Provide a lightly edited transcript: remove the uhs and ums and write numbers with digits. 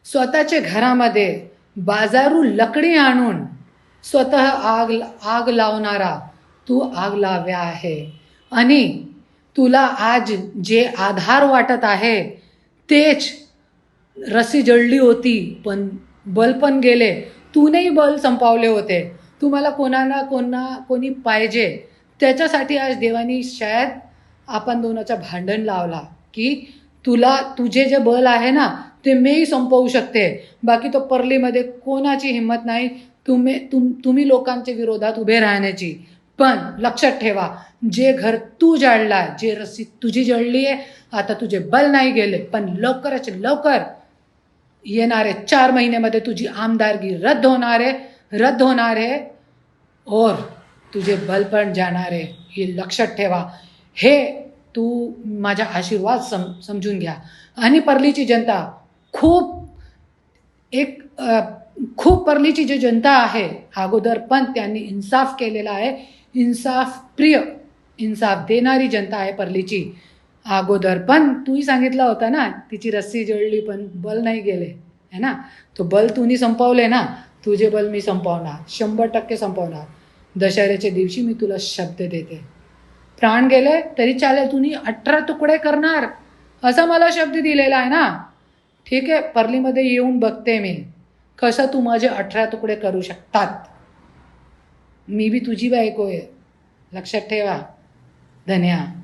स्वतःच्या घरामध्ये बाजारू लकडी आणून स्वतः आग लावणारा तू आग लाव्या आहे. आणि तुला आज जे आधार वाटत आहे तेच रस्सी जळली होती, पण बल पण गेले. तूनेही बल संपवले होते. तुम्हाला कोणी पाहिजे, त्याच्यासाठी आज देवानी शायद आपण दोनाचं भांडण लावला की तुझे जे बल आहे ना ते मीही संपवू शकते. बाकी तो परलीमध्ये कोणाची हिंमत नाही तुम्ही लोकांच्या विरोधात उभे राहण्याची. पण लक्षात ठेवा, जे घर तू जाळला, जे रस्सी तुझी जळली आहे, आता तुझे बल नाही गेले, पण लवकरच लवकर येणारे 4 महिन्यामध्ये तुझी आमदारगी रद्द होणार आहे और तुझे बल पण जाणार आहे. हे लक्षात ठेवा. हे तू माझा आशीर्वाद समजून घ्या. आणि परलीची जनता खूप परलीची जी जनता आहे अगोदर पण त्यांनी इन्साफ केलेला आहे. इन्साफ देणारी जनता आहे परलीची. अगोदर पण तूही सांगितलं होतं ना, तिची रस्सी जळली पण बल नाही गेले, है ना. तो बल तुम्ही संपवले ना, तुझे बल मी संपवणार, 100% संपवणार. दशहऱ्याच्या दिवशी मी तुला शब्द देते. प्राण गेले तरी चालेल, तुम्ही 18 तुकडे करणार असा मला शब्द दिलेला आहे ना. ठीक आहे, परलीमध्ये येऊन बघते मी कसं तू माझे 18 तुकडे करू शकतात. मी बी तुझी बायको आहे, लक्षात ठेवा. धन्यवाद.